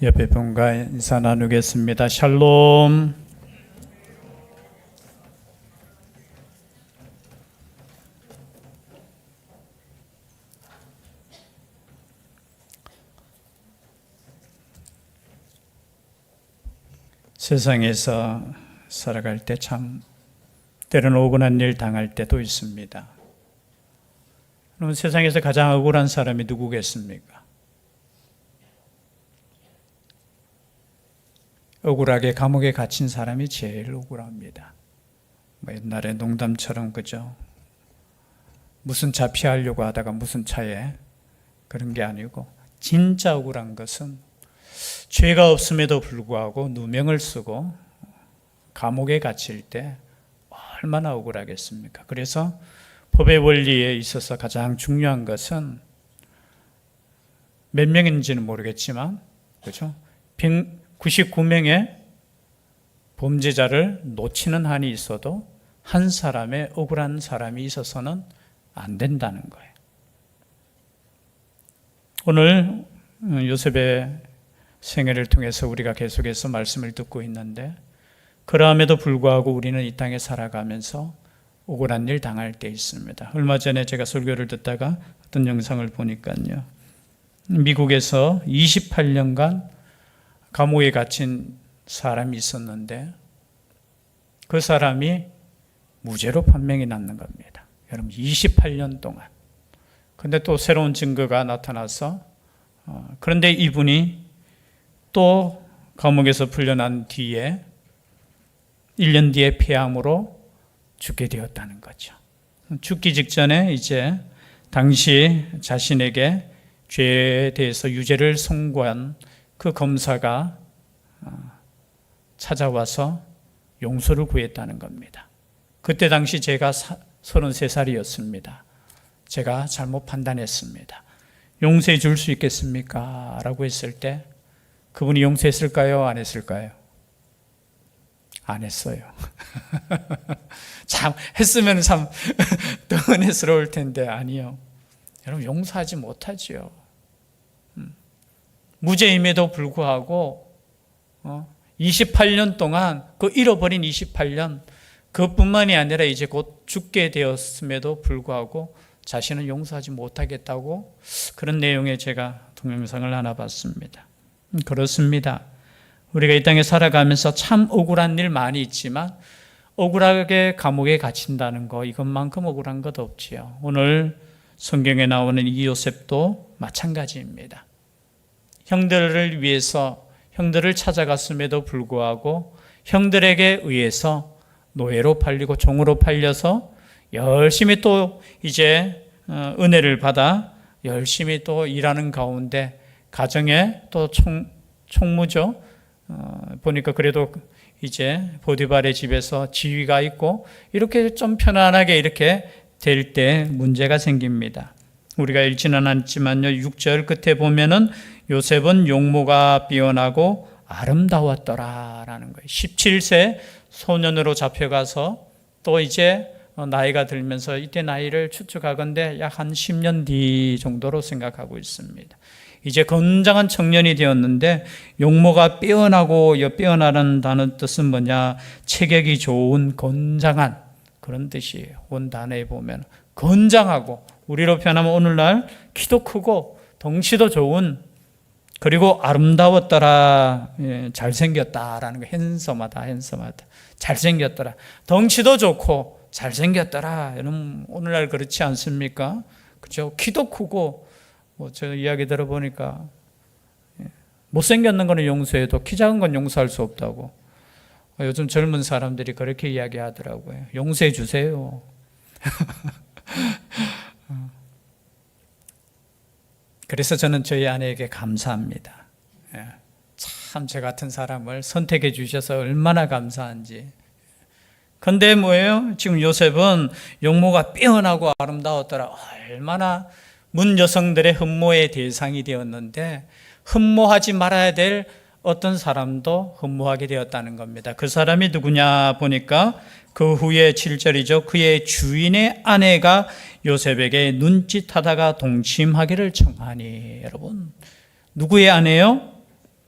옆에 분과 인사 나누겠습니다. 샬롬. 세상에서 살아갈 때 참 때로는 억울한 일 당할 때도 있습니다. 그럼 세상에서 가장 억울한 사람이 누구겠습니까? 억울하게 감옥에 갇힌 사람이 제일 억울합니다. 옛날에 농담처럼 그죠? 무슨 차 피하려고 하다가 무슨 차에 그런 게 아니고 진짜 억울한 것은 죄가 없음에도 불구하고 누명을 쓰고 감옥에 갇힐 때 얼마나 억울하겠습니까? 그래서 법의 원리에 있어서 가장 중요한 것은 몇 명인지는 모르겠지만 그죠? 99명의 범죄자를 놓치는 한이 있어도 한 사람의 억울한 사람이 있어서는 안 된다는 거예요. 오늘 요셉의 생애를 통해서 우리가 계속해서 말씀을 듣고 있는데 그러함에도 불구하고 우리는 이 땅에 살아가면서 억울한 일 당할 때 있습니다. 얼마 전에 제가 설교를 듣다가 어떤 영상을 보니까요. 미국에서 28년간 감옥에 갇힌 사람이 있었는데 그 사람이 무죄로 판명이 났는 겁니다. 여러분 28년 동안. 근데 또 새로운 증거가 나타나서 그런데 이분이 또 감옥에서 풀려난 뒤에 1년 뒤에 폐암으로 죽게 되었다는 거죠. 죽기 직전에 이제 당시 자신에게 죄에 대해서 유죄를 선고한 그 검사가 찾아와서 용서를 구했다는 겁니다. 그때 당시 제가 33살이었습니다. 제가 잘못 판단했습니다. 용서해 줄 수 있겠습니까? 라고 했을 때 그분이 용서했을까요? 안 했을까요? 안 했어요. 참 했으면 참 더 은혜스러울 텐데 아니요. 여러분 용서하지 못하지요. 무죄임에도 불구하고 28년 동안 그 잃어버린 28년 그뿐만이 아니라 이제 곧 죽게 되었음에도 불구하고 자신은 용서하지 못하겠다고 그런 내용의 제가 동영상을 하나 봤습니다. 그렇습니다. 우리가 이 땅에 살아가면서 참 억울한 일 많이 있지만 억울하게 감옥에 갇힌다는 거 이것만큼 억울한 것 없지요. 오늘 성경에 나오는 이 요셉도 마찬가지입니다. 형들을 위해서 형들을 찾아갔음에도 불구하고 형들에게 의해서 노예로 팔리고 종으로 팔려서 열심히 또 이제 은혜를 받아 열심히 또 일하는 가운데 가정에 또 총무죠. 보니까 그래도 이제 보디발의 집에서 지위가 있고 이렇게 좀 편안하게 이렇게 될 때 문제가 생깁니다. 우리가 읽지는 않지만요. 6절 끝에 보면은 요셉은 용모가 피어나고 아름다웠더라라는 거예요. 17세 소년으로 잡혀가서 또 이제 나이가 들면서 이때 나이를 추측하건대 약 한 10년 뒤 정도로 생각하고 있습니다. 이제 건장한 청년이 되었는데 용모가 빼어나고 빼어나는 단어 뜻은 뭐냐? 체격이 좋은 건장한 그런 뜻이에요. 원 단어에 보면 건장하고 우리로 표현하면 오늘날 키도 크고 덩치도 좋은 그리고 아름다웠더라. 잘생겼다라는 거 핸섬하다. 잘생겼더라. 덩치도 좋고 잘생겼더라. 여러분 오늘날 그렇지 않습니까? 그죠? 키도 크고 저 이야기 들어보니까 못생겼는 거는 용서해도 키 작은 건 용서할 수 없다고 요즘 젊은 사람들이 그렇게 이야기하더라고요. 용서해 주세요. 그래서 저는 저희 아내에게 감사합니다. 참 저 같은 사람을 선택해 주셔서 얼마나 감사한지. 근데 뭐예요? 지금 요셉은 용모가 빼어나고 아름다웠더라. 얼마나 문 여성들의 흠모의 대상이 되었는데 흠모하지 말아야 될 어떤 사람도 흠모하게 되었다는 겁니다. 그 사람이 누구냐 보니까 그 후에 7절이죠. 그의 주인의 아내가 요셉에게 눈짓하다가 동침하기를 청하니. 여러분 누구의 아내요?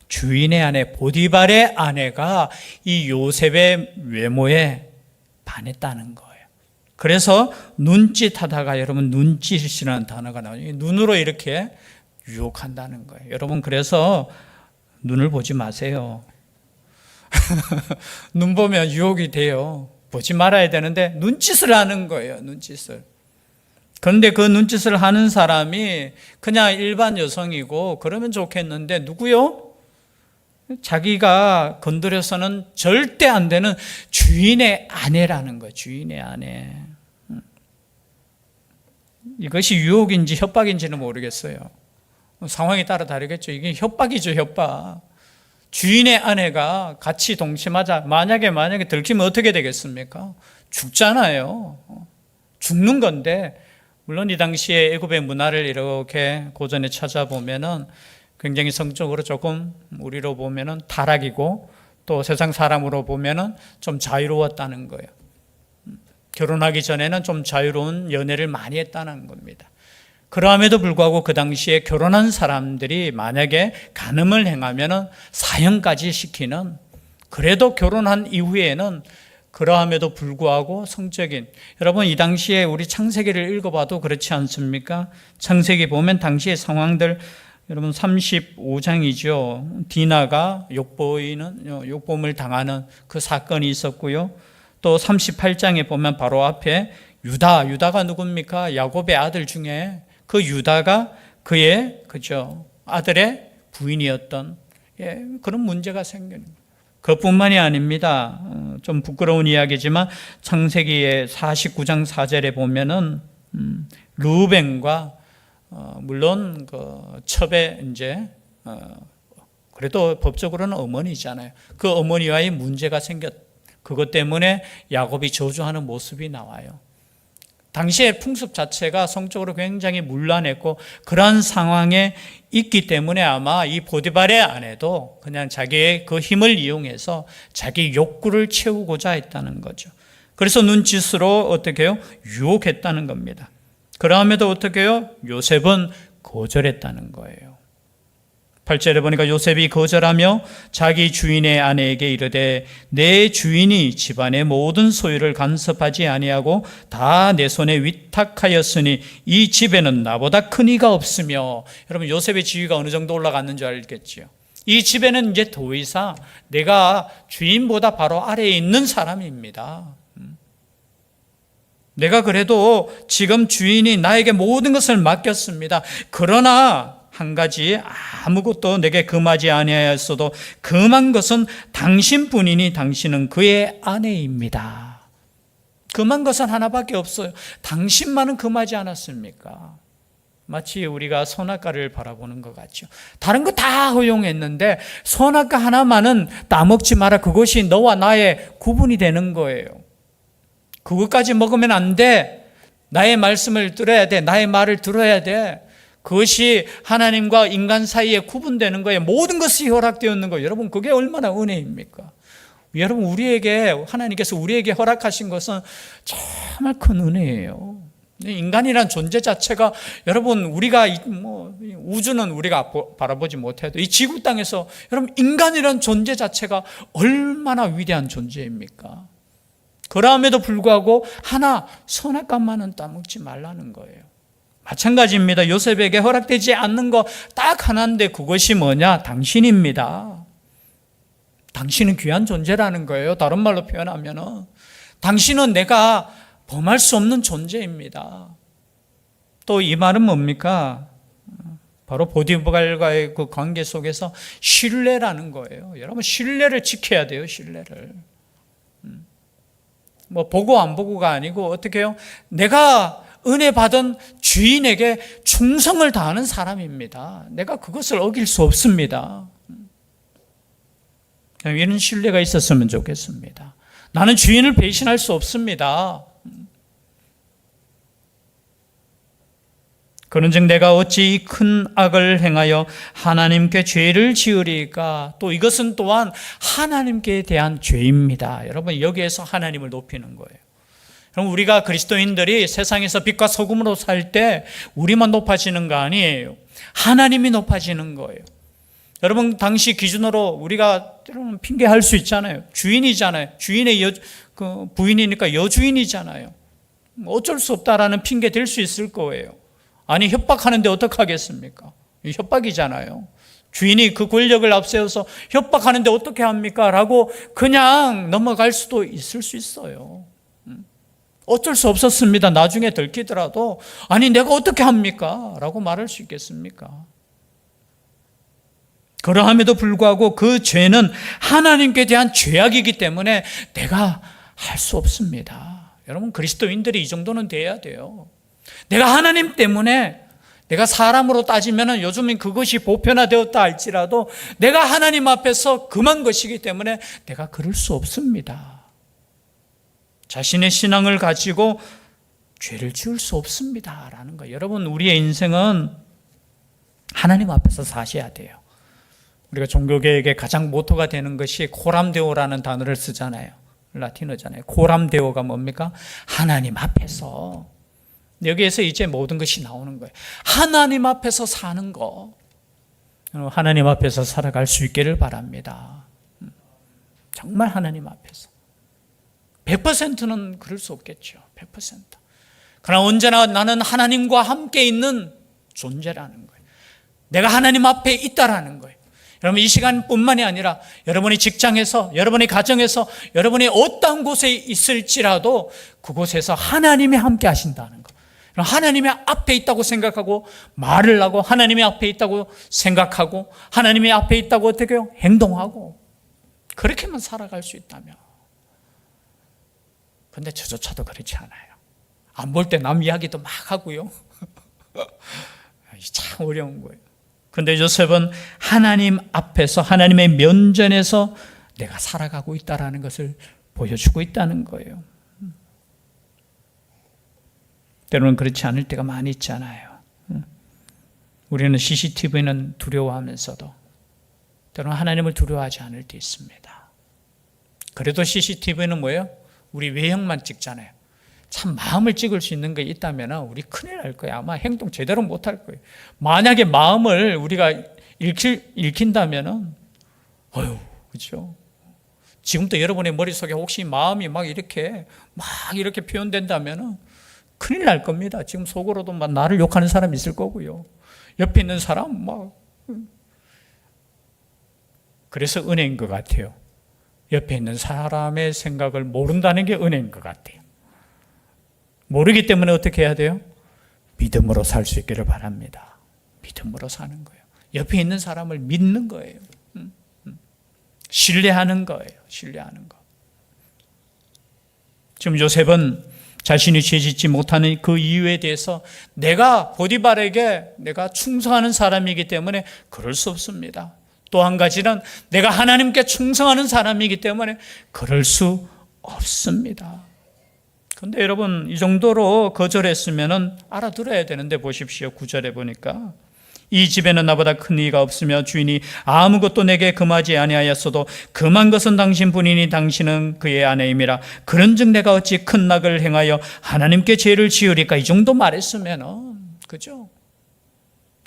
주인의 아내 보디발의 아내가 이 요셉의 외모에 반했다는 거예요. 그래서 눈짓하다가 여러분 눈짓이라는 단어가 나와요. 눈으로 이렇게 유혹한다는 거예요. 여러분 그래서 눈을 보지 마세요. 눈 보면 유혹이 돼요. 보지 말아야 되는데 눈짓을 하는 거예요. 눈짓을. 그런데 그 눈짓을 하는 사람이 그냥 일반 여성이고 그러면 좋겠는데 누구요? 자기가 건드려서는 절대 안 되는 주인의 아내라는 거예요. 주인의 아내. 이것이 유혹인지 협박인지는 모르겠어요. 상황에 따라 다르겠죠. 이게 협박이죠, 협박. 주인의 아내가 같이 동침하자. 만약에 들키면 어떻게 되겠습니까? 죽잖아요. 죽는 건데, 물론 이 당시에 애굽의 문화를 이렇게 고전에 찾아보면은 굉장히 성적으로 조금 우리로 보면은 타락이고 또 세상 사람으로 보면은 좀 자유로웠다는 거예요. 결혼하기 전에는 좀 자유로운 연애를 많이 했다는 겁니다. 그럼에도 불구하고 그 당시에 결혼한 사람들이 만약에 간음을 행하면은 사형까지 시키는, 그래도 결혼한 이후에는 그러함에도 불구하고 성적인, 여러분 이 당시에 우리 창세기를 읽어봐도 그렇지 않습니까? 창세기 보면 당시의 상황들, 여러분 35장이죠. 디나가 욕보임을 당하는 그 사건이 있었고요. 또 38장에 보면 바로 앞에 유다가 누굽니까? 야곱의 아들 중에 그 유다가 그의 아들의 부인이었던 그런 문제가 생기는 거예요. 그것뿐만이 아닙니다. 좀 부끄러운 이야기지만 창세기의 49장 4절에 보면은 르우벤과 물론 그 첩의 그래도 법적으로는 어머니잖아요. 그 어머니와의 문제가 그것 때문에 야곱이 저주하는 모습이 나와요. 당시의 풍습 자체가 성적으로 굉장히 문란했고 그러한 상황에 있기 때문에 아마 이 보디발의 아내도 그냥 자기의 그 힘을 이용해서 자기 욕구를 채우고자 했다는 거죠. 그래서 눈짓으로 어떻게 해요? 유혹했다는 겁니다. 그럼에도 어떻게 해요? 요셉은 거절했다는 거예요. 8절에 보니까 요셉이 거절하며 자기 주인의 아내에게 이르되 내 주인이 집안의 모든 소유를 간섭하지 아니하고 다 내 손에 위탁하였으니 이 집에는 나보다 큰 이가 없으며, 여러분 요셉의 지위가 어느 정도 올라갔는 줄 알겠지요. 이 집에는 이제 더 이상 내가 주인보다 바로 아래에 있는 사람입니다. 내가 그래도 지금 주인이 나에게 모든 것을 맡겼습니다. 그러나 한 가지 아무것도 내게 금하지 아니하였어도 금한 것은 당신뿐이니 당신은 그의 아내입니다. 금한 것은 하나밖에 없어요. 당신만은 금하지 않았습니까? 마치 우리가 선악과를 바라보는 것 같죠. 다른 거 다 허용했는데 선악과 하나만은 따먹지 마라. 그것이 너와 나의 구분이 되는 거예요. 그것까지 먹으면 안 돼. 나의 말씀을 들어야 돼. 나의 말을 들어야 돼. 그것이 하나님과 인간 사이에 구분되는 거예요. 모든 것이 허락되었는 거예요. 여러분 그게 얼마나 은혜입니까? 여러분 하나님께서 우리에게 허락하신 것은 정말 큰 은혜예요. 인간이란 존재 자체가, 여러분 우리가 우주는 우리가 바라보지 못해도 이 지구 땅에서 여러분 인간이란 존재 자체가 얼마나 위대한 존재입니까? 그럼에도 불구하고 선악과만은 따먹지 말라는 거예요. 마찬가지입니다. 요셉에게 허락되지 않는 거 딱 하나인데 그것이 뭐냐? 당신입니다. 당신은 귀한 존재라는 거예요. 다른 말로 표현하면은 당신은 내가 범할 수 없는 존재입니다. 또 이 말은 뭡니까? 바로 보디발과의 그 관계 속에서 신뢰라는 거예요. 여러분 신뢰를 지켜야 돼요. 신뢰를. 보고 안 보고가 아니고 어떻게 해요? 내가 은혜 받은 주인에게 충성을 다하는 사람입니다. 내가 그것을 어길 수 없습니다. 이런 신뢰가 있었으면 좋겠습니다. 나는 주인을 배신할 수 없습니다. 그런즉 내가 어찌 이 큰 악을 행하여 하나님께 죄를 지으리까? 또 이것은 또한 하나님께 대한 죄입니다. 여러분 여기에서 하나님을 높이는 거예요. 그럼 우리가 그리스도인들이 세상에서 빛과 소금으로 살 때 우리만 높아지는 거 아니에요. 하나님이 높아지는 거예요. 여러분 당시 기준으로 우리가 때로는 핑계할 수 있잖아요. 주인이잖아요. 주인의 부인이니까 여주인이잖아요. 어쩔 수 없다라는 핑계 댈 수 있을 거예요. 아니 협박하는데 어떡하겠습니까? 협박이잖아요. 주인이 그 권력을 앞세워서 협박하는데 어떻게 합니까? 라고 그냥 넘어갈 수도 있을 수 있어요. 어쩔 수 없었습니다. 나중에 들키더라도 아니 내가 어떻게 합니까? 라고 말할 수 있겠습니까? 그러함에도 불구하고 그 죄는 하나님께 대한 죄악이기 때문에 내가 할 수 없습니다. 여러분 그리스도인들이 이 정도는 돼야 돼요. 내가 하나님 때문에 내가 사람으로 따지면 요즘은 그것이 보편화되었다 할지라도 내가 하나님 앞에서 금한 것이기 때문에 내가 그럴 수 없습니다. 자신의 신앙을 가지고 죄를 지을 수 없습니다 라는 거예요. 여러분 우리의 인생은 하나님 앞에서 사셔야 돼요. 우리가 종교개혁의 가장 모토가 되는 것이 코람데오라는 단어를 쓰잖아요. 라틴어잖아요. 코람데오가 뭡니까? 하나님 앞에서. 여기에서 이제 모든 것이 나오는 거예요. 하나님 앞에서 사는 거. 하나님 앞에서 살아갈 수 있기를 바랍니다. 정말 하나님 앞에서. 100%는 그럴 수 없겠죠. 100%. 그러나 언제나 나는 하나님과 함께 있는 존재라는 거예요. 내가 하나님 앞에 있다라는 거예요. 여러분 이 시간뿐만이 아니라 여러분이 직장에서, 여러분이 가정에서, 여러분이 어떤 곳에 있을지라도 그곳에서 하나님이 함께 하신다는 거. 하나님의 앞에 있다고 생각하고 말을 하고 하나님의 앞에 있다고 생각하고 하나님의 앞에 있다고 어떻게 해요? 행동하고 그렇게만 살아갈 수 있다면. 근데 저조차도 그렇지 않아요. 안 볼 때 남 이야기도 막 하고요. 참 어려운 거예요. 근데 요셉은 하나님 앞에서 하나님의 면전에서 내가 살아가고 있다는 것을 보여주고 있다는 거예요. 때로는 그렇지 않을 때가 많이 있잖아요. 우리는 CCTV는 두려워하면서도 때로는 하나님을 두려워하지 않을 때 있습니다. 그래도 CCTV는 뭐예요? 우리 외형만 찍잖아요. 참 마음을 찍을 수 있는 게 있다면 우리 큰일 날 거예요. 아마 행동 제대로 못할 거예요. 만약에 마음을 우리가 읽힌다면 그렇죠? 지금도 여러분의 머릿속에 혹시 마음이 막 이렇게 표현된다면 큰일 날 겁니다. 지금 속으로도 막 나를 욕하는 사람이 있을 거고요. 옆에 있는 사람 그래서 은혜인 것 같아요. 옆에 있는 사람의 생각을 모른다는 게 은혜인 것 같아요. 모르기 때문에 어떻게 해야 돼요? 믿음으로 살 수 있기를 바랍니다. 믿음으로 사는 거예요. 옆에 있는 사람을 믿는 거예요. 신뢰하는 거예요. 신뢰하는 거. 지금 요셉은 자신이 죄짓지 못하는 그 이유에 대해서 내가 보디발에게 내가 충성하는 사람이기 때문에 그럴 수 없습니다. 또 한 가지는 내가 하나님께 충성하는 사람이기 때문에 그럴 수 없습니다. 그런데 여러분 이 정도로 거절했으면 알아들어야 되는데 보십시오. 9절에 보니까 이 집에는 나보다 큰 이가 없으며 주인이 아무것도 내게 금하지 아니하였어도 금한 것은 당신뿐이니 당신은 그의 아내임이라. 그런즉 내가 어찌 큰 낙을 행하여 하나님께 죄를 지으리까. 이 정도 말했으면 그죠?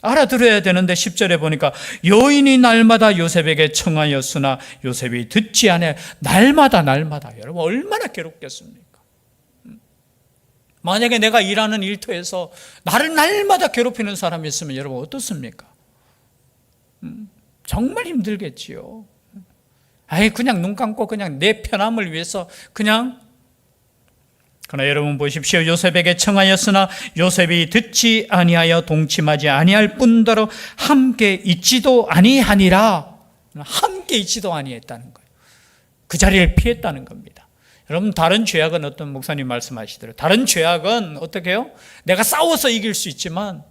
알아들어야 되는데 10절에 보니까 여인이 날마다 요셉에게 청하였으나 요셉이 듣지 않아. 날마다 여러분 얼마나 괴롭겠습니까? 만약에 내가 일하는 일터에서 나를 날마다 괴롭히는 사람이 있으면 여러분 어떻습니까? 정말 힘들겠지요. 그냥 눈 감고 그냥 내 편함을 위해서 그러나 여러분 보십시오. 요셉에게 청하였으나 요셉이 듣지 아니하여 동침하지 아니할 뿐더러 함께 있지도 아니하니라. 함께 있지도 아니했다는 거예요. 그 자리를 피했다는 겁니다. 여러분 다른 죄악은 어떤 목사님 말씀하시더라고요. 다른 죄악은 어떻게 해요? 내가 싸워서 이길 수 있지만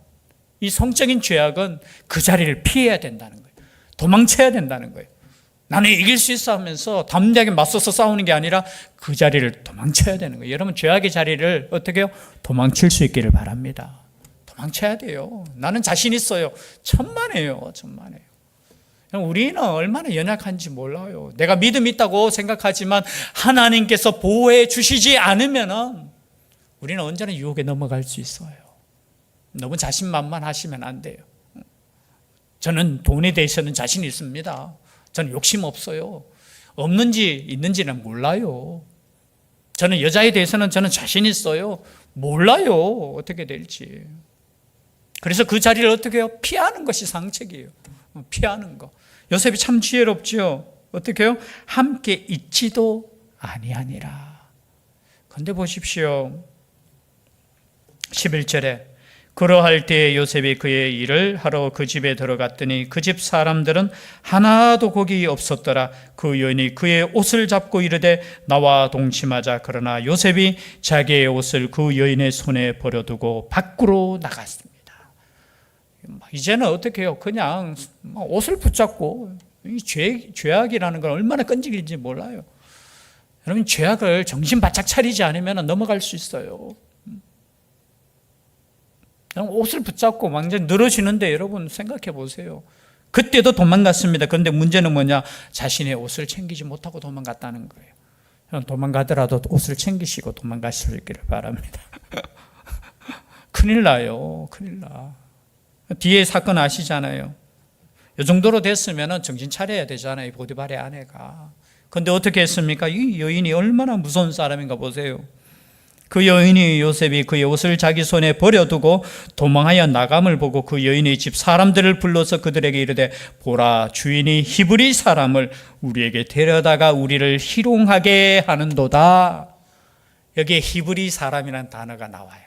이 성적인 죄악은 그 자리를 피해야 된다는 거예요. 도망쳐야 된다는 거예요. 나는 이길 수 있어 하면서 담대하게 맞서서 싸우는 게 아니라 그 자리를 도망쳐야 되는 거예요. 여러분 죄악의 자리를 어떻게 해요? 도망칠 수 있기를 바랍니다. 도망쳐야 돼요. 나는 자신 있어요. 천만에요. 우리는 얼마나 연약한지 몰라요. 내가 믿음 있다고 생각하지만 하나님께서 보호해 주시지 않으면 우리는 언제나 유혹에 넘어갈 수 있어요. 너무 자신만만하시면 안 돼요. 저는 돈에 대해서는 자신 있습니다. 저는 욕심 없어요. 없는지 있는지는 몰라요. 저는 여자에 대해서는 저는 자신 있어요. 몰라요. 어떻게 될지. 그래서 그 자리를 어떻게 해요? 피하는 것이 상책이에요. 피하는 거. 요셉이 참 지혜롭죠. 어떻게 해요? 함께 있지도 아니하니라. 그런데 보십시오. 11절에 그러할 때에 요셉이 그의 일을 하러 그 집에 들어갔더니 그 집 사람들은 하나도 거기 없었더라. 그 여인이 그의 옷을 잡고 이르되 나와 동침하자. 그러나 요셉이 자기의 옷을 그 여인의 손에 버려두고 밖으로 나갔습니다. 이제는 어떻게 해요? 그냥 옷을 붙잡고, 이 죄악이라는 건 얼마나 끈질긴지 몰라요. 여러분, 죄악을 정신 바짝 차리지 않으면 넘어갈 수 있어요. 옷을 붙잡고 완전히 늘어지는데 여러분 생각해 보세요. 그때도 도망갔습니다. 그런데 문제는 뭐냐? 자신의 옷을 챙기지 못하고 도망갔다는 거예요. 도망가더라도 옷을 챙기시고 도망가시기를 바랍니다. 큰일 나요. 큰일 나. 뒤에 사건 아시잖아요. 이 정도로 됐으면 정신 차려야 되잖아요. 보디발의 아내가. 그런데 어떻게 했습니까? 이 여인이 얼마나 무서운 사람인가 보세요. 그 여인이 요셉이 그의 옷을 자기 손에 버려두고 도망하여 나감을 보고 그 여인의 집 사람들을 불러서 그들에게 이르되 보라, 주인이 히브리 사람을 우리에게 데려다가 우리를 희롱하게 하는도다. 여기에 히브리 사람이라는 단어가 나와요.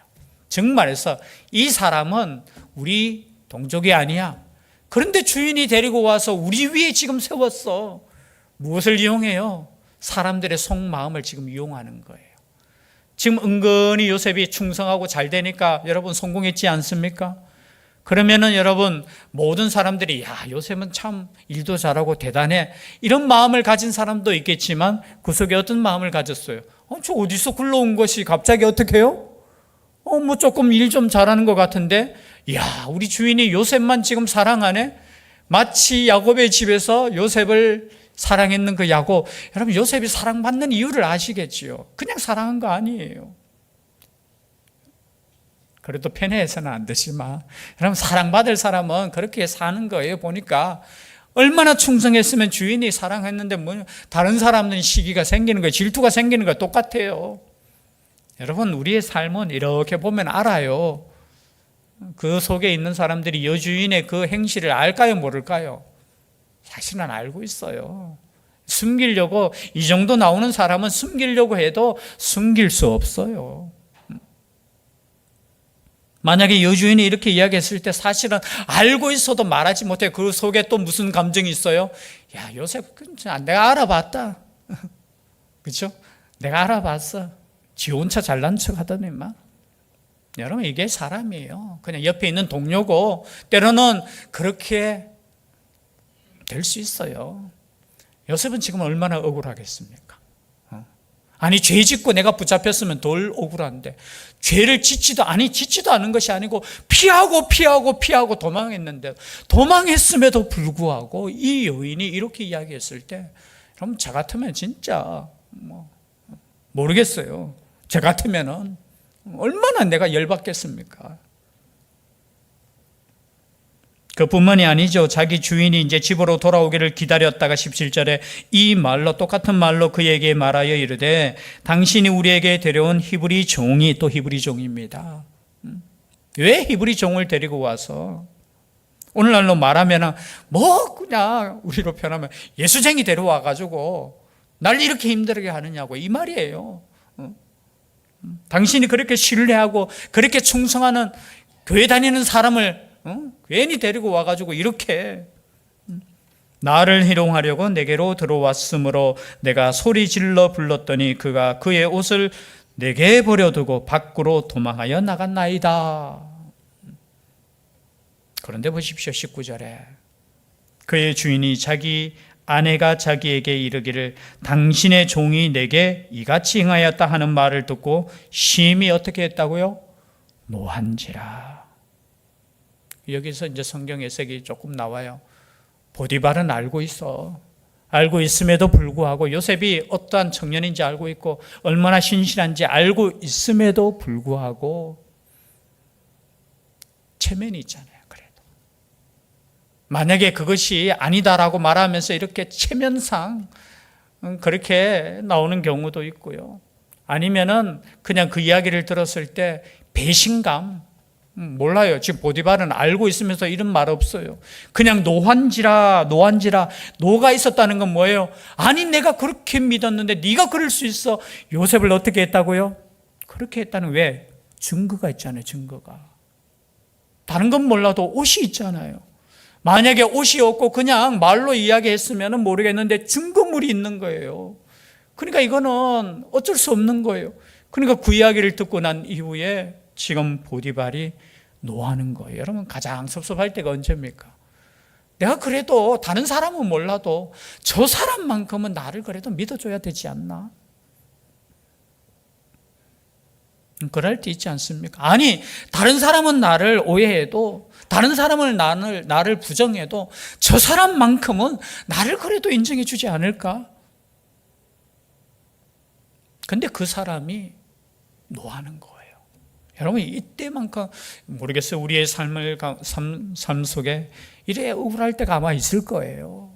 정말해서 이 사람은 우리 동족이 아니야. 그런데 주인이 데리고 와서 우리 위에 지금 세웠어. 무엇을 이용해요? 사람들의 속마음을 지금 이용하는 거예요. 지금 은근히 요셉이 충성하고 잘 되니까 여러분 성공했지 않습니까? 그러면은 여러분 모든 사람들이 야, 요셉은 참 일도 잘하고 대단해, 이런 마음을 가진 사람도 있겠지만 그 속에 어떤 마음을 가졌어요? 저 어디서 굴러온 것이 갑자기 어떻게 해요? 뭐 조금 일 좀 잘하는 것 같은데, 야, 우리 주인이 요셉만 지금 사랑하네? 마치 야곱의 집에서 요셉을 사랑했는 그 야곱. 여러분, 요셉이 사랑받는 이유를 아시겠지요? 그냥 사랑한 거 아니에요. 그래도 편애해서는 안 되지만, 여러분, 사랑받을 사람은 그렇게 사는 거예요. 보니까 얼마나 충성했으면 주인이 사랑했는데 뭐 다른 사람들은 시기가 생기는 거예요. 질투가 생기는 거예요. 똑같아요. 여러분, 우리의 삶은 이렇게 보면 알아요. 그 속에 있는 사람들이 여주인의 그 행실을 알까요, 모를까요? 사실은 알고 있어요. 숨기려고, 이 정도 나오는 사람은 숨기려고 해도 숨길 수 없어요. 만약에 여주인이 이렇게 이야기했을 때 사실은 알고 있어도 말하지 못해. 그 속에 또 무슨 감정이 있어요? 야, 요셉 내가 알아봤다. 그렇죠? 내가 알아봤어. 지 혼자 잘난 척 하더니만. 여러분, 이게 사람이에요. 그냥 옆에 있는 동료고 때로는 그렇게 될 수 있어요. 요셉은 지금 얼마나 억울하겠습니까? 아니, 죄 짓고 내가 붙잡혔으면 덜 억울한데, 죄를 짓지도 않은 것이 아니고 피하고 도망했는데, 도망했음에도 불구하고 이 여인이 이렇게 이야기했을 때, 그럼 저 같으면 진짜 모르겠어요. 저 같으면은 얼마나 내가 열받겠습니까? 그뿐만이 아니죠. 자기 주인이 이제 집으로 돌아오기를 기다렸다가 17절에 이 말로, 똑같은 말로 그에게 말하여 이르되 당신이 우리에게 데려온 히브리 종이, 또 히브리 종입니다. 왜 히브리 종을 데리고 와서, 오늘날로 말하면 그냥 우리로 표현하면 예수쟁이 데려와가지고 날 이렇게 힘들게 하느냐고, 이 말이에요. 당신이 그렇게 신뢰하고 그렇게 충성하는 교회 다니는 사람을 괜히 데리고 와가지고 이렇게 나를 희롱하려고 내게로 들어왔으므로 내가 소리 질러 불렀더니 그가 그의 옷을 내게 버려두고 밖으로 도망하여 나갔나이다. 그런데 보십시오, 19절에 그의 주인이 자기 아내가 자기에게 이르기를 당신의 종이 내게 이같이 행하였다 하는 말을 듣고 심히 어떻게 했다고요? 노한지라. 여기서 이제 성경 해석이 조금 나와요. 보디발은 알고 있어. 알고 있음에도 불구하고, 요셉이 어떠한 청년인지 알고 있고 얼마나 신실한지 알고 있음에도 불구하고 체면이 있잖아요. 그래도 만약에 그것이 아니다라고 말하면서 이렇게 체면상 그렇게 나오는 경우도 있고요. 아니면은 그냥 그 이야기를 들었을 때 배신감, 몰라요. 지금 보디발은 알고 있으면서 이런 말 없어요. 그냥 노한지라 노가 있었다는 건 뭐예요? 아니 내가 그렇게 믿었는데 네가 그럴 수 있어. 요셉을 어떻게 했다고요? 그렇게 했다는 왜? 증거가 있잖아요. 증거가. 다른 건 몰라도 옷이 있잖아요. 만약에 옷이 없고 그냥 말로 이야기했으면 모르겠는데 증거물이 있는 거예요. 그러니까 이거는 어쩔 수 없는 거예요. 그러니까 그 이야기를 듣고 난 이후에 지금 보디발이 노하는 거예요. 여러분 가장 섭섭할 때가 언제입니까? 내가 그래도 다른 사람은 몰라도 저 사람만큼은 나를 그래도 믿어줘야 되지 않나? 그럴 때 있지 않습니까? 아니 다른 사람은 나를 오해해도 다른 사람은 나를 부정해도 저 사람만큼은 나를 그래도 인정해 주지 않을까? 근데 그 사람이 노하는 거예요. 여러분 이때만큼 모르겠어요. 우리의 삶 속에 이래 억울할 때가 아마 있을 거예요.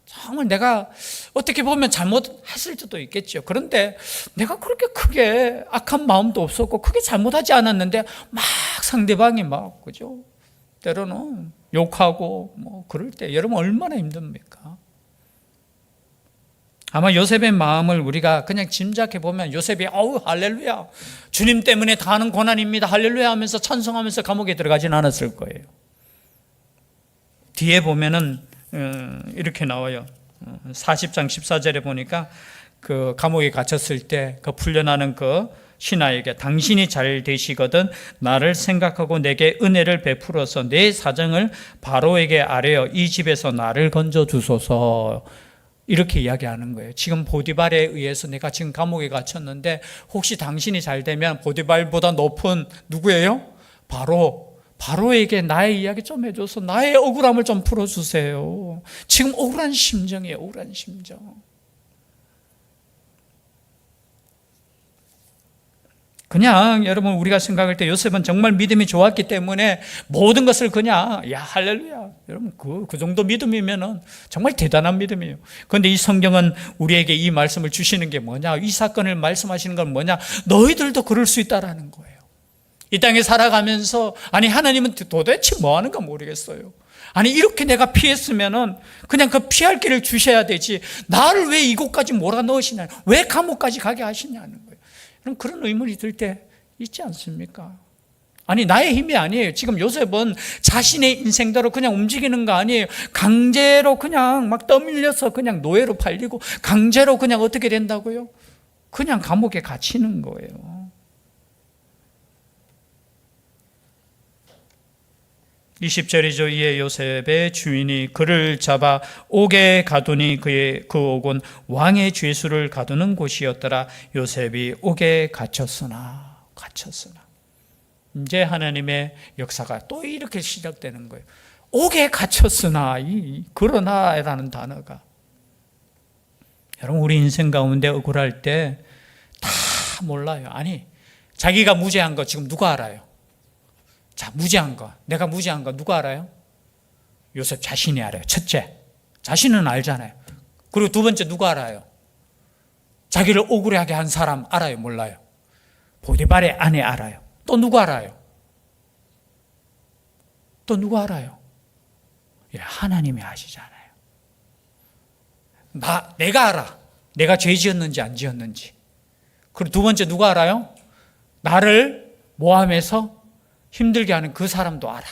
정말 내가 어떻게 보면 잘못했을 수도 있겠죠. 그런데 내가 그렇게 크게 악한 마음도 없었고 크게 잘못하지 않았는데 막 상대방이 막 그죠? 때로는 욕하고 뭐 그럴 때 여러분 얼마나 힘듭니까? 아마 요셉의 마음을 우리가 그냥 짐작해 보면 요셉이 어우 할렐루야 주님 때문에 당하는 고난입니다 할렐루야 하면서 찬송하면서 감옥에 들어가진 않았을 거예요. 뒤에 보면은 이렇게 나와요. 40장 14절에 보니까 그 감옥에 갇혔을 때 그 풀려나는 그 신하에게 당신이 잘 되시거든 나를 생각하고 내게 은혜를 베풀어서 내 사정을 바로에게 아뢰어 이 집에서 나를 건져 주소서. 이렇게 이야기하는 거예요. 지금 보디발에 의해서 내가 지금 감옥에 갇혔는데 혹시 당신이 잘 되면 보디발보다 높은 누구예요? 바로에게 나의 이야기 좀 해줘서 나의 억울함을 좀 풀어주세요. 지금 억울한 심정이에요. 억울한 심정. 그냥 여러분 우리가 생각할 때 요셉은 정말 믿음이 좋았기 때문에 모든 것을 그냥 야 할렐루야 여러분 그 정도 믿음이면은 정말 대단한 믿음이에요. 그런데 이 성경은 우리에게 이 말씀을 주시는 게 뭐냐, 이 사건을 말씀하시는 건 뭐냐, 너희들도 그럴 수 있다라는 거예요. 이 땅에 살아가면서 아니 하나님은 도대체 뭐 하는가 모르겠어요. 아니 이렇게 내가 피했으면은 그냥 그 피할 길을 주셔야 되지 나를 왜 이곳까지 몰아넣으시냐, 왜 감옥까지 가게 하시냐는 거예요. 그런 의문이 들 때 있지 않습니까? 아니 나의 힘이 아니에요. 지금 요셉은 자신의 인생대로 그냥 움직이는 거 아니에요. 강제로 그냥 막 떠밀려서 그냥 노예로 팔리고 강제로 그냥 어떻게 된다고요? 그냥 감옥에 갇히는 거예요. 20절이죠. 이에 요셉의 주인이 그를 잡아 옥에 가두니 그 옥은 왕의 죄수를 가두는 곳이었더라. 요셉이 옥에 갇혔으나 이제 하나님의 역사가 또 이렇게 시작되는 거예요. 옥에 갇혔으나 그러나라는 단어가 여러분 우리 인생 가운데 억울할 때 다 몰라요. 아니 자기가 무죄한 거 지금 누가 알아요? 자, 무죄한 거, 내가 무죄한 거 누가 알아요? 요셉 자신이 알아요. 첫째, 자신은 알잖아요. 그리고 두 번째 누가 알아요? 자기를 억울하게 한 사람 알아요? 몰라요? 보디발의 아내 알아요. 또 누가 알아요? 또 누가 알아요? 예, 하나님이 아시잖아요. 내가 알아. 내가 죄 지었는지 안 지었는지. 그리고 두 번째 누가 알아요? 나를 모함해서 힘들게 하는 그 사람도 알아.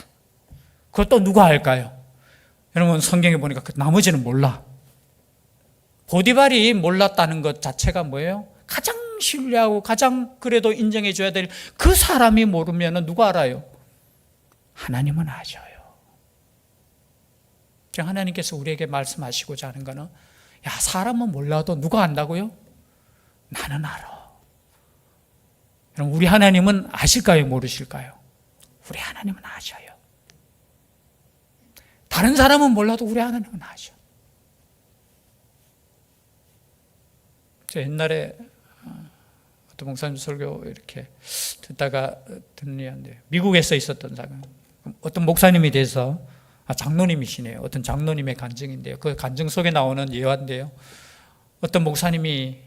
그것도 누가 알까요? 여러분 성경에 보니까 그 나머지는 몰라. 보디발이 몰랐다는 것 자체가 뭐예요? 가장 신뢰하고 가장 그래도 인정해 줘야 될 그 사람이 모르면 누가 알아요? 하나님은 아셔요. 하나님께서 우리에게 말씀하시고자 하는 거는 야 사람은 몰라도 누가 안다고요? 나는 알아. 여러분 우리 하나님은 아실까요? 모르실까요? 우리 하나님은 아셔요. 다른 사람은 몰라도 우리 하나님은 아셔. 저 옛날에 어떤 목사님 설교 이렇게 듣다가 듣는 일인데 미국에서 있었던 사건. 어떤 목사님이 돼서 장로님이시네요. 어떤 장로님의 간증인데요. 그 간증 속에 나오는 예화인데요. 어떤 목사님이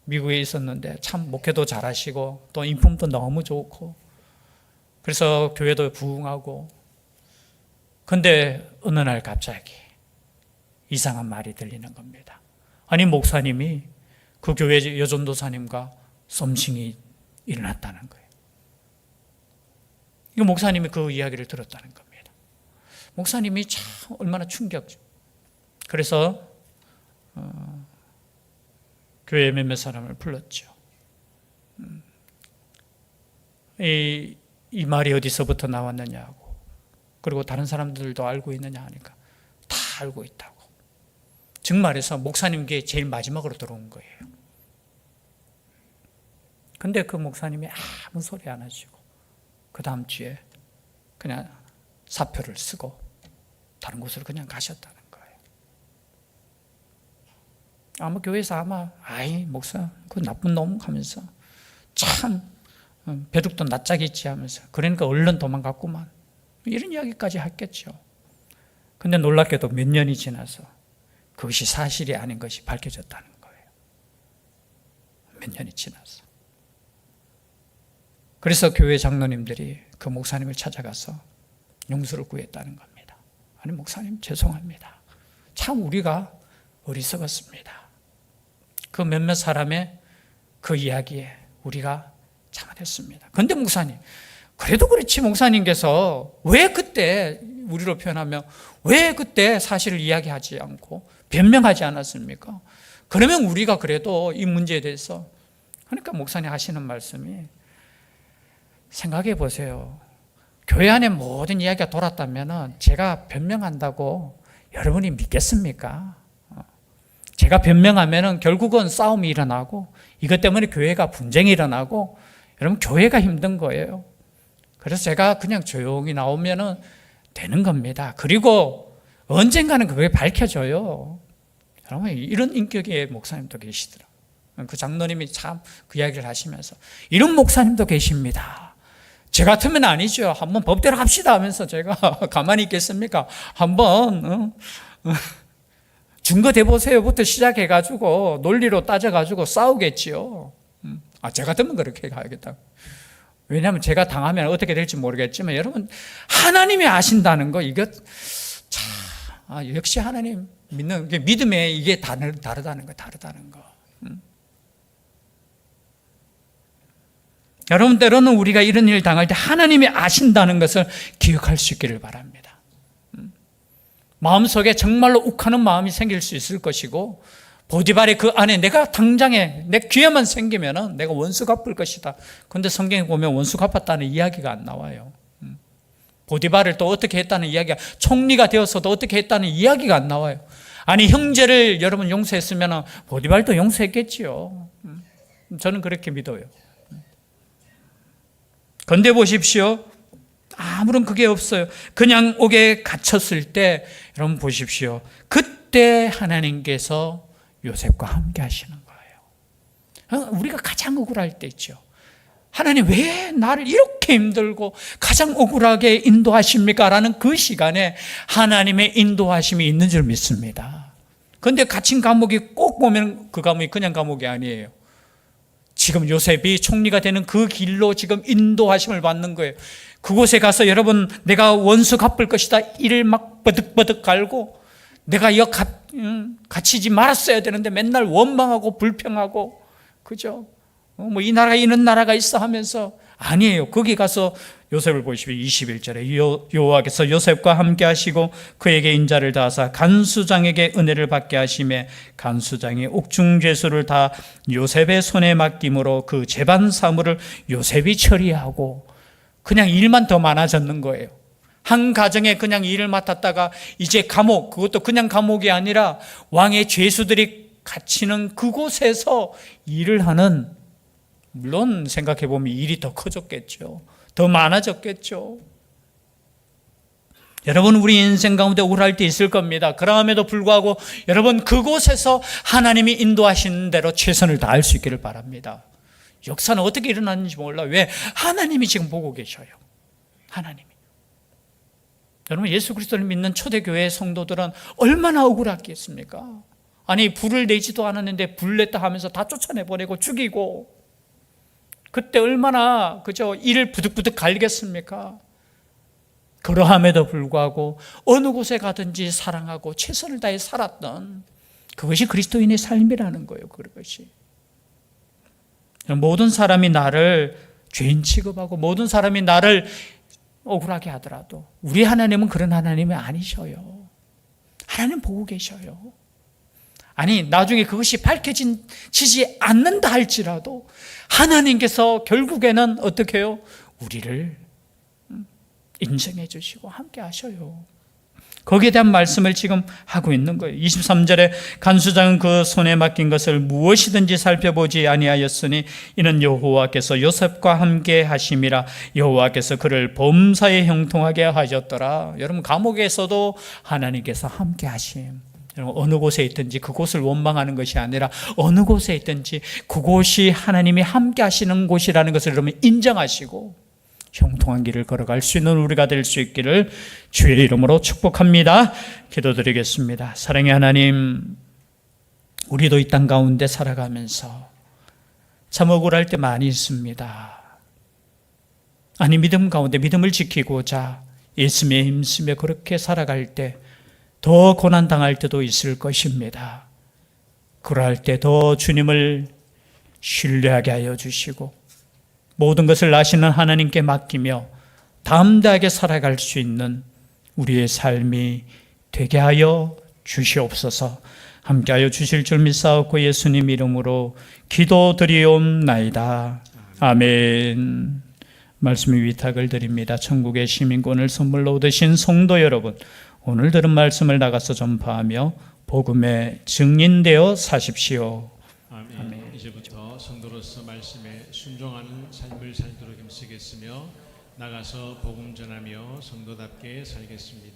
미국에 있었는데 참 목회도 잘하시고 또 인품도 너무 좋고 그래서 교회도 부흥하고, 근데 어느 날 갑자기 이상한 말이 들리는 겁니다. 아니, 목사님이 그 교회 여전도사님과 썸씽이 일어났다는 거예요. 이 목사님이 그 이야기를 들었다는 겁니다. 목사님이 참 얼마나 충격적. 그래서 교회 몇몇 사람을 불렀죠. 이 말이 어디서부터 나왔느냐고, 그리고 다른 사람들도 알고 있느냐 하니까 다 알고 있다고. 즉 말해서 목사님께 제일 마지막으로 들어온 거예요. 근데 그 목사님이 아무 소리 안 하시고 그 다음 주에 그냥 사표를 쓰고 다른 곳으로 그냥 가셨다는 거예요. 아마 교회에서 아이 목사 그 나쁜 놈 하면서 참 벼룩도 낯짝있지 하면서 그러니까 얼른 도망갔구만 이런 이야기까지 했겠죠. 근데 놀랍게도 몇 년이 지나서 그것이 사실이 아닌 것이 밝혀졌다는 거예요. 몇 년이 지나서. 그래서 교회 장로님들이 그 목사님을 찾아가서 용서를 구했다는 겁니다. 아니, 목사님 죄송합니다. 참 우리가 어리석었습니다. 그 몇몇 사람의 그 이야기에 우리가 잘못했습니다. 그런데 목사님, 그래도 그렇지 목사님께서 왜 그때, 우리로 표현하면 왜 그때 사실을 이야기하지 않고 변명하지 않았습니까? 그러면 우리가 그래도 이 문제에 대해서, 그러니까 목사님 하시는 말씀이, 생각해 보세요. 교회 안에 모든 이야기가 돌았다면 제가 변명한다고 여러분이 믿겠습니까? 제가 변명하면 결국은 싸움이 일어나고 이것 때문에 교회가 분쟁이 일어나고 여러분 교회가 힘든 거예요. 그래서 제가 그냥 조용히 나오면 되는 겁니다. 그리고 언젠가는 그게 밝혀져요. 여러분 이런 인격의 목사님도 계시더라고요. 그 장로님이 참 그 이야기를 하시면서 이런 목사님도 계십니다. 제 같으면 아니죠. 한번 법대로 합시다 하면서 제가 가만히 있겠습니까? 한번 증거 대보세요부터 시작해가지고 논리로 따져가지고 싸우겠지요. 제 같으면 그렇게 가야겠다. 왜냐하면 제가 당하면 어떻게 될지 모르겠지만 여러분 하나님이 아신다는 거 이거 참 역시 하나님 믿는 믿음에 이게 다르다는 거, 다르다는 거. 여러분 때로는 우리가 이런 일을 당할 때 하나님이 아신다는 것을 기억할 수 있기를 바랍니다. 마음속에 정말로 욱하는 마음이 생길 수 있을 것이고 보디발의 그 안에 내가 당장에 내 기회만 생기면 내가 원수 갚을 것이다. 그런데 성경에 보면 원수 갚았다는 이야기가 안 나와요. 보디발을 또 어떻게 했다는 이야기가, 총리가 되어서도 어떻게 했다는 이야기가 안 나와요. 아니 형제를 여러분 용서했으면 보디발도 용서했겠지요. 저는 그렇게 믿어요. 그런데 보십시오. 아무런 그게 없어요. 그냥 옥에 갇혔을 때 여러분 보십시오. 그때 하나님께서 요셉과 함께 하시는 거예요. 우리가 가장 억울할 때 있죠. 하나님 왜 나를 이렇게 힘들고 가장 억울하게 인도하십니까? 라는 그 시간에 하나님의 인도하심이 있는 줄 믿습니다. 그런데 갇힌 감옥이 꼭 보면 그 감옥이 그냥 감옥이 아니에요. 지금 요셉이 총리가 되는 그 길로 지금 인도하심을 받는 거예요. 그곳에 가서 여러분 내가 원수 갚을 것이다 이를 막 버득버득 갈고 내가 갇히지 말았어야 되는데 맨날 원망하고 불평하고 그죠? 뭐 이 나라가 이런 나라가 있어 하면서 아니에요. 거기 가서 요셉을 보십시오. 21절에 여호와께서 요셉과 함께 하시고 그에게 인자를 다하사 간수장에게 은혜를 받게 하시매 간수장이 옥중죄수를 다 요셉의 손에 맡김으로 그 재반 사물을 요셉이 처리하고 그냥 일만 더 많아졌는 거예요. 한 가정에 그냥 일을 맡았다가 이제 감옥, 그것도 그냥 감옥이 아니라 왕의 죄수들이 갇히는 그곳에서 일을 하는, 물론 생각해보면 일이 더 커졌겠죠. 더 많아졌겠죠. 여러분 우리 인생 가운데 우울할 때 있을 겁니다. 그럼에도 불구하고 여러분 그곳에서 하나님이 인도하시는 대로 최선을 다할 수 있기를 바랍니다. 역사는 어떻게 일어났는지 몰라. 왜? 하나님이 지금 보고 계셔요. 하나님이. 여러분, 예수 그리스도를 믿는 초대교회 성도들은 얼마나 억울했겠습니까? 아니, 불을 내지도 않았는데 불 냈다 하면서 다 쫓아내버리고 죽이고, 그때 얼마나 그저 이를 부득부득 갈겠습니까? 그러함에도 불구하고 어느 곳에 가든지 사랑하고 최선을 다해 살았던, 그것이 그리스도인의 삶이라는 거예요. 그것이 모든 사람이 나를 죄인 취급하고 모든 사람이 나를 억울하게 하더라도 우리 하나님은 그런 하나님이 아니셔요. 하나님 보고 계셔요. 아니, 나중에 그것이 밝혀지지 않는다 할지라도 하나님께서 결국에는 어떻게 해요? 우리를 인정해 주시고 함께 하셔요. 거기에 대한 말씀을 지금 하고 있는 거예요. 23절에 간수장은 그 손에 맡긴 것을 무엇이든지 살펴보지 아니하였으니 이는 여호와께서 요셉과 함께 하심이라. 여호와께서 그를 범사에 형통하게 하셨더라. 여러분, 감옥에서도 하나님께서 함께 하심. 여러분, 어느 곳에 있든지 그곳을 원망하는 것이 아니라 어느 곳에 있든지 그곳이 하나님이 함께 하시는 곳이라는 것을 여러분 인정하시고 형통한 길을 걸어갈 수 있는 우리가 될 수 있기를 주의 이름으로 축복합니다. 기도드리겠습니다. 사랑의 하나님, 우리도 이 땅 가운데 살아가면서 참 억울할 때 많이 있습니다. 아니, 믿음 가운데 믿음을 지키고자 예수님의 힘쓰며 그렇게 살아갈 때 더 고난당할 때도 있을 것입니다. 그럴 때 더 주님을 신뢰하게 하여 주시고 모든 것을 아시는 하나님께 맡기며 담대하게 살아갈 수 있는 우리의 삶이 되게 하여 주시옵소서. 함께하여 주실 줄 믿사옵고 예수님 이름으로 기도드리옵나이다. 아멘. 말씀의 위탁을 드립니다. 천국의 시민권을 선물로 얻으신 성도 여러분, 오늘 들은 말씀을 나가서 전파하며 복음의 증인되어 사십시오. 아멘. 이제부터 성도로서 말씀에 순종하는 삶을 살도록 힘쓰겠으며 나가서 복음 전하며 성도답게 살겠습니다.